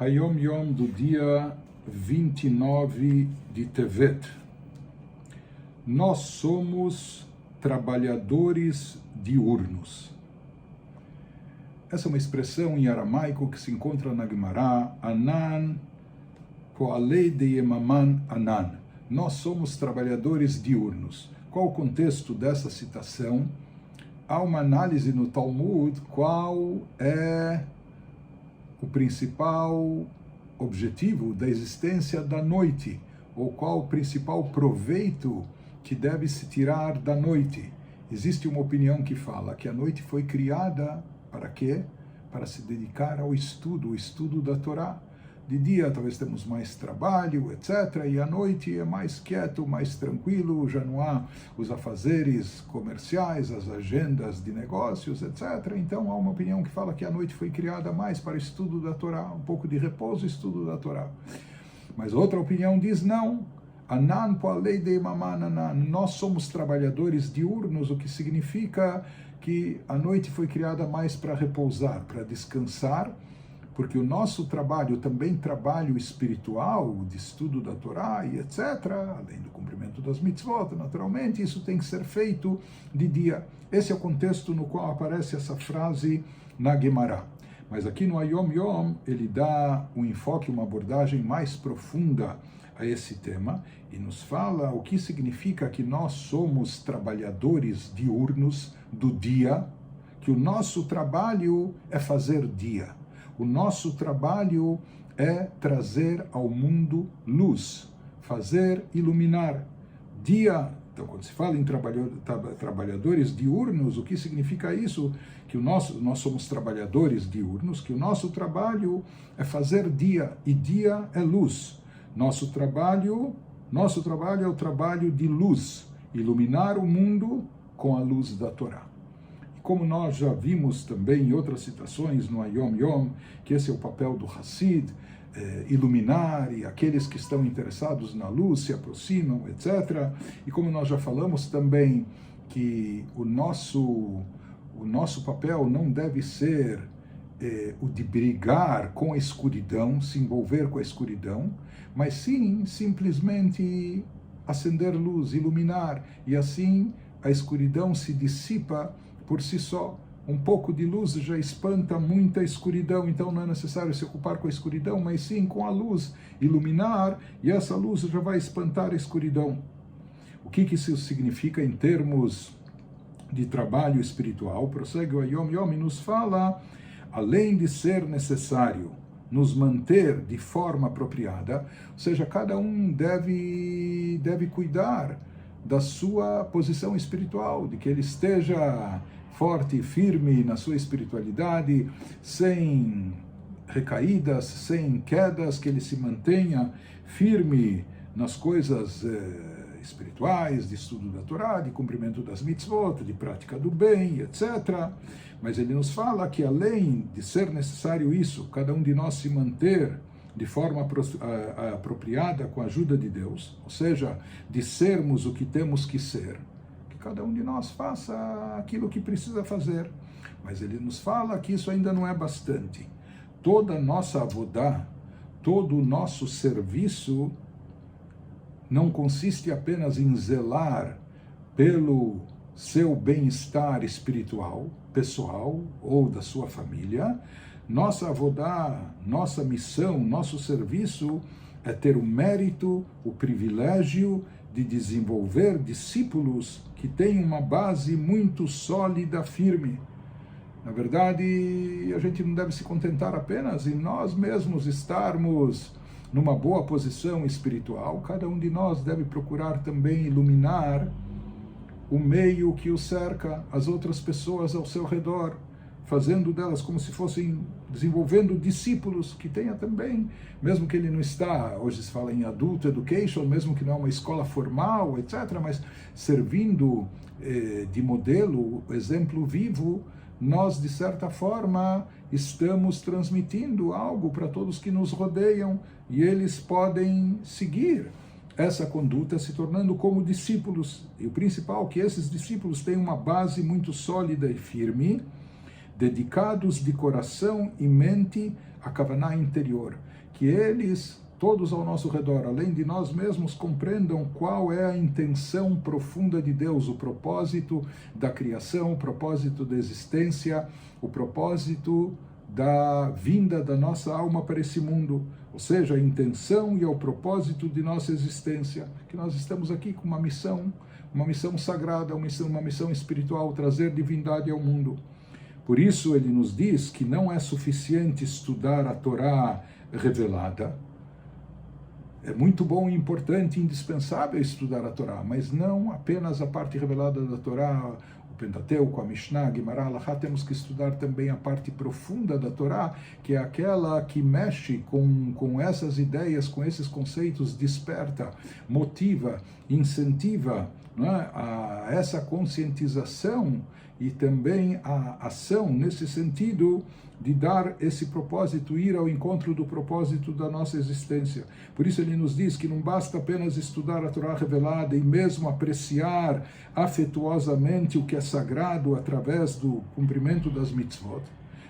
Hayom Yom do dia 29 de Tevet. Nós somos trabalhadores diurnos. Essa é uma expressão em aramaico que se encontra na Gemara, Anan poalei de yemaman anan. Nós somos trabalhadores diurnos. Qual o contexto dessa citação? Há uma análise no Talmud qual é o principal objetivo da existência da noite, ou qual o principal proveito que deve se tirar da noite. Existe uma opinião que fala que a noite foi criada para quê? Para se dedicar ao estudo, o estudo da Torá. De dia talvez temos mais trabalho, etc. E à noite é mais quieto, mais tranquilo, já não há os afazeres comerciais, as agendas de negócios, etc. Então há uma opinião que fala que a noite foi criada mais para o estudo da Torá, um pouco de repouso e estudo da Torá. Mas outra opinião diz não. Anan poalei de yemaman anan. Nós somos trabalhadores diurnos, o que significa que a noite foi criada mais para repousar, para descansar, porque o nosso trabalho, também trabalho espiritual, de estudo da Torá e etc., além do cumprimento das mitzvot, naturalmente, isso tem que ser feito de dia. Esse é o contexto no qual aparece essa frase na Gemara. Mas aqui no Hayom Yom, ele dá um enfoque, uma abordagem mais profunda a esse tema, e nos fala o que significa que nós somos trabalhadores diurnos do dia, que o nosso trabalho é fazer dia. O nosso trabalho é trazer ao mundo luz, fazer iluminar. Dia, então quando se fala em trabalhadores diurnos, o que significa isso? Que nós somos trabalhadores diurnos, que o nosso trabalho é fazer dia, e dia é luz. Nosso trabalho é o trabalho de luz, iluminar o mundo com a luz da Torá. Como nós já vimos também em outras citações no Hayom Yom, que esse é o papel do Hassid, iluminar, e aqueles que estão interessados na luz se aproximam, etc. E como nós já falamos também, que o nosso papel não deve ser o de brigar com a escuridão, se envolver com a escuridão, mas sim simplesmente acender luz, iluminar, e assim a escuridão se dissipa por si só. Um pouco de luz já espanta muita escuridão, então não é necessário se ocupar com a escuridão, mas sim com a luz, iluminar, e essa luz já vai espantar a escuridão. O que isso significa em termos de trabalho espiritual? Prossegue o Hayom Yom e nos fala, além de ser necessário nos manter de forma apropriada, ou seja, cada um deve cuidar da sua posição espiritual, de que ele esteja forte e firme na sua espiritualidade, sem recaídas, sem quedas, que ele se mantenha firme nas coisas espirituais, de estudo da Torá, de cumprimento das mitzvot, de prática do bem, etc. Mas ele nos fala que além de ser necessário isso, cada um de nós se manter de forma apropriada com a ajuda de Deus, ou seja, de sermos o que temos que ser, que cada um de nós faça aquilo que precisa fazer. Mas ele nos fala que isso ainda não é bastante. Toda a nossa avodá, todo o nosso serviço não consiste apenas em zelar pelo seu bem-estar espiritual, pessoal ou da sua família. Nossa avodá, nossa missão, nosso serviço é ter o mérito, o privilégio de desenvolver discípulos que têm uma base muito sólida, firme. Na verdade, a gente não deve se contentar apenas em nós mesmos estarmos numa boa posição espiritual. Cada um de nós deve procurar também iluminar o meio que o cerca, as outras pessoas ao seu redor, fazendo delas como se fossem, desenvolvendo discípulos que tenha também, mesmo que ele não está, hoje se fala em adult education, mesmo que não é uma escola formal, etc., mas servindo de modelo, exemplo vivo, nós, de certa forma, estamos transmitindo algo para todos que nos rodeiam, e eles podem seguir essa conduta, se tornando como discípulos. E o principal, que esses discípulos tenham uma base muito sólida e firme, dedicados de coração e mente à Kavaná interior. que eles, todos ao nosso redor, além de nós mesmos, compreendam qual é a intenção profunda de Deus, o propósito da criação, o propósito da existência, o propósito da vinda da nossa alma para esse mundo, ou seja, a intenção e o propósito de nossa existência, que nós estamos aqui com uma missão sagrada, uma missão espiritual, trazer divindade ao mundo. Por isso ele nos diz que não é suficiente estudar a Torá revelada. É muito bom, importante, indispensável estudar a Torá, mas não apenas a parte revelada da Torá, o Pentateuco, a Mishnah, a Guimará, Alahá. Temos que estudar também a parte profunda da Torá, que é aquela que mexe com essas ideias, com esses conceitos, desperta, motiva, incentiva, não é, a essa conscientização e também a ação nesse sentido de dar esse propósito, ir ao encontro do propósito da nossa existência. Por isso ele nos diz que não basta apenas estudar a Torá revelada e mesmo apreciar afetuosamente o que é sagrado através do cumprimento das mitzvot.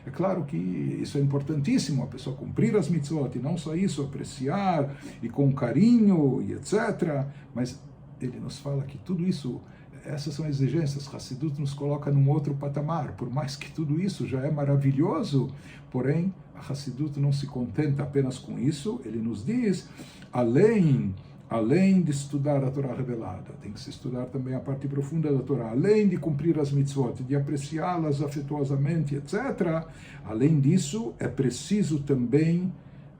É claro que isso é importantíssimo, a pessoa cumprir as mitzvot, e não só isso, apreciar e com carinho e etc. Mas ele nos fala que tudo isso, essas são exigências. Hassidut nos coloca num outro patamar. Por mais que tudo isso já é maravilhoso, porém a Hassidut não se contenta apenas com isso. Ele nos diz, além de estudar a Torá revelada, tem que se estudar também a parte profunda da Torá, além de cumprir as mitzvot, de apreciá-las afetuosamente, etc. Além disso, é preciso também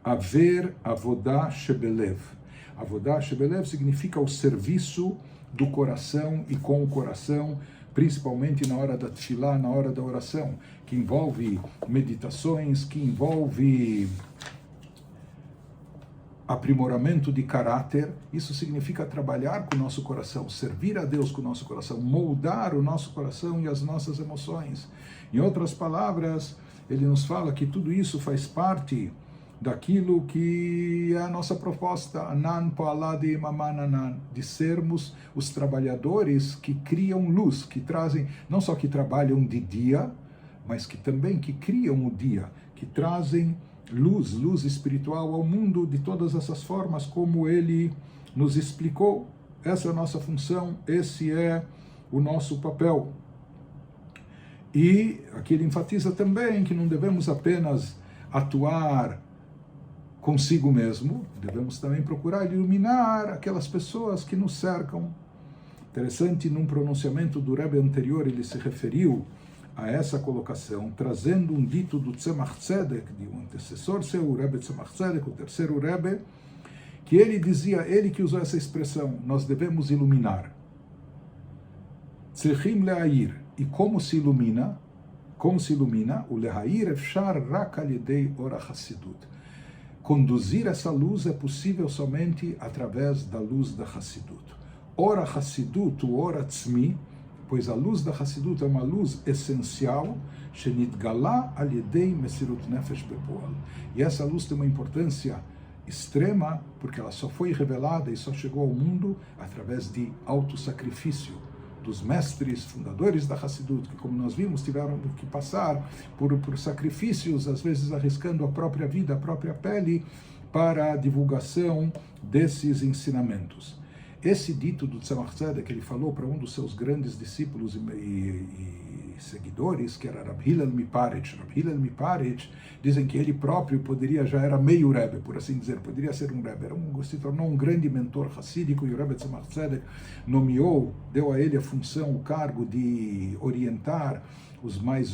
haver avodah shebelev. Avodah shebelev significa o serviço do coração e com o coração, principalmente na hora da tefilá, na hora da oração, que envolve meditações, que envolve aprimoramento de caráter. Isso significa trabalhar com o nosso coração, servir a Deus com o nosso coração, moldar o nosso coração e as nossas emoções. Em outras palavras, ele nos fala que tudo isso faz parte daquilo que é a nossa proposta, Anan Poaladi Mamananan, de sermos os trabalhadores que criam luz, que trazem, não só que trabalham de dia, mas que também que criam o dia, que trazem luz espiritual ao mundo de todas essas formas, como ele nos explicou. Essa é a nossa função, esse é o nosso papel. E aqui ele enfatiza também que não devemos apenas atuar consigo mesmo, devemos também procurar iluminar aquelas pessoas que nos cercam. Interessante, num pronunciamento do Rebbe anterior, ele se referiu a essa colocação, trazendo um dito do Tzemach Tzedek, de um antecessor seu, o Rebbe Tzemach Tzedek, o terceiro Rebbe, que ele dizia, ele que usou essa expressão, nós devemos iluminar. Tzrichim le'air. E como se ilumina? Como se ilumina? O le'air efshar rak al yedei or hachassidut. Conduzir essa luz é possível somente através da luz da Hassidut. Ora Hassidut, ora Tzmi, pois a luz da Hassidut é uma luz essencial, Shenitgala al yedei mesirut nefesh bepoal. E essa luz tem uma importância extrema, porque ela só foi revelada e só chegou ao mundo através de autossacrifício dos mestres fundadores da Hassidut, que, como nós vimos, tiveram que passar por sacrifícios, às vezes arriscando a própria vida, a própria pele, para a divulgação desses ensinamentos. Esse dito do Tzemach Tzedek, que ele falou para um dos seus grandes discípulos e seguidores, que era Rab Hillel Miparetz. Rab Hillel Miparetz, dizem que ele próprio já era meio Rebbe, por assim dizer, poderia ser um Rebbe, se tornou um grande mentor hassídico, e o Rebbe Tzemach Tzedek deu a ele a função, o cargo de orientar os mais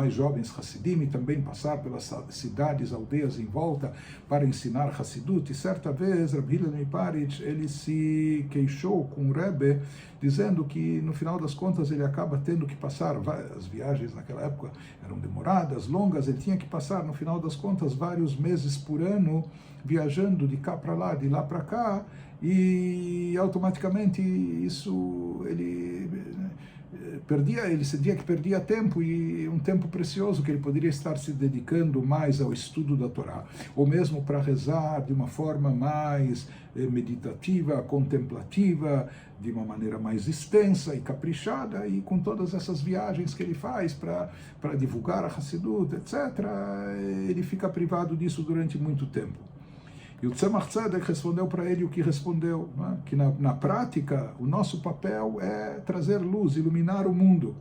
jovens Hassidim, e também passar pelas cidades, aldeias em volta para ensinar Hassidut. E certa vez, Rabbi Hillel Miparetz, ele se queixou com o Rebbe, dizendo que no final das contas ele acaba tendo que passar, as viagens naquela época eram demoradas, longas, ele tinha que passar no final das contas vários meses por ano viajando de cá para lá, de lá para cá, e automaticamente isso ele ele sentia que perdia tempo, e um tempo precioso que ele poderia estar se dedicando mais ao estudo da Torá, ou mesmo para rezar de uma forma mais meditativa, contemplativa, de uma maneira mais extensa e caprichada, e com todas essas viagens que ele faz para divulgar a Hassidut, etc., ele fica privado disso durante muito tempo. E o Tzemach Tzedek respondeu para ele o que respondeu, né? Que na prática o nosso papel é trazer luz, iluminar o mundo.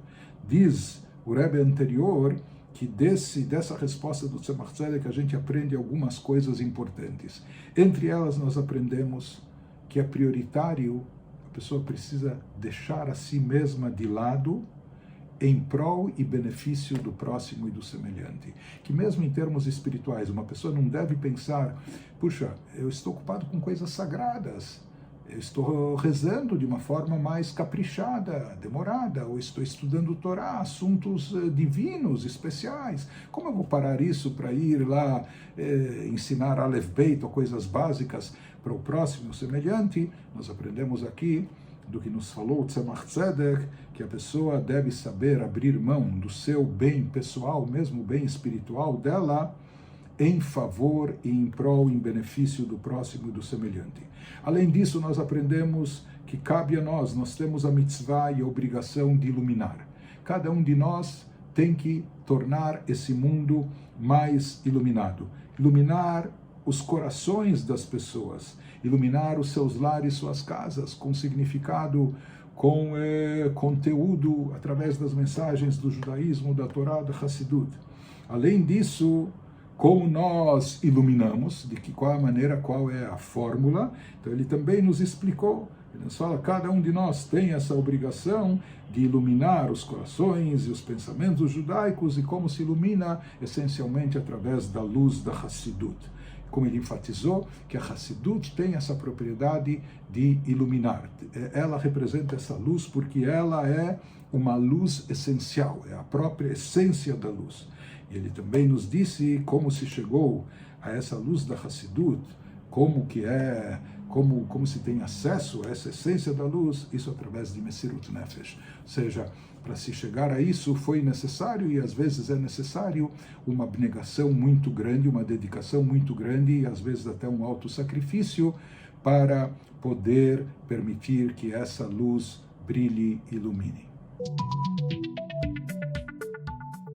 Diz o Rebbe anterior que dessa resposta do Tzemach Tzedek a gente aprende algumas coisas importantes. Entre elas nós aprendemos que é prioritário, a pessoa precisa deixar a si mesma de lado em prol e benefício do próximo e do semelhante. Que mesmo em termos espirituais, uma pessoa não deve pensar, puxa, eu estou ocupado com coisas sagradas, eu estou rezando de uma forma mais caprichada, demorada, ou estou estudando Torá, assuntos divinos, especiais. Como eu vou parar isso para ir lá ensinar Aleph Beit ou coisas básicas para o próximo e semelhante? Nós aprendemos aqui do que nos falou o Tzemach Tzedek, que a pessoa deve saber abrir mão do seu bem pessoal, mesmo o bem espiritual dela, em favor e em prol, em benefício do próximo e do semelhante. Além disso, nós aprendemos que cabe a nós temos a mitzvah e a obrigação de iluminar. Cada um de nós tem que tornar esse mundo mais iluminado. Iluminar os corações das pessoas, iluminar os seus lares, suas casas, com significado, com conteúdo, através das mensagens do judaísmo, da Torá, da Hassidut. Além disso, como nós iluminamos, qual é a fórmula, então ele também nos explicou. Ele nos fala, cada um de nós tem essa obrigação de iluminar os corações e os pensamentos judaicos, e como se ilumina essencialmente através da luz da Hassidut. Como ele enfatizou, que a Hassidut tem essa propriedade de iluminar. Ela representa essa luz porque ela é uma luz essencial, é a própria essência da luz. E ele também nos disse como se chegou a essa luz da Hassidut, como se tem acesso a essa essência da luz, isso através de Mesirut Nefesh. Ou seja, para se chegar a isso foi necessário, e às vezes é necessário, uma abnegação muito grande, uma dedicação muito grande, e às vezes até um autossacrifício, para poder permitir que essa luz brilhe e ilumine.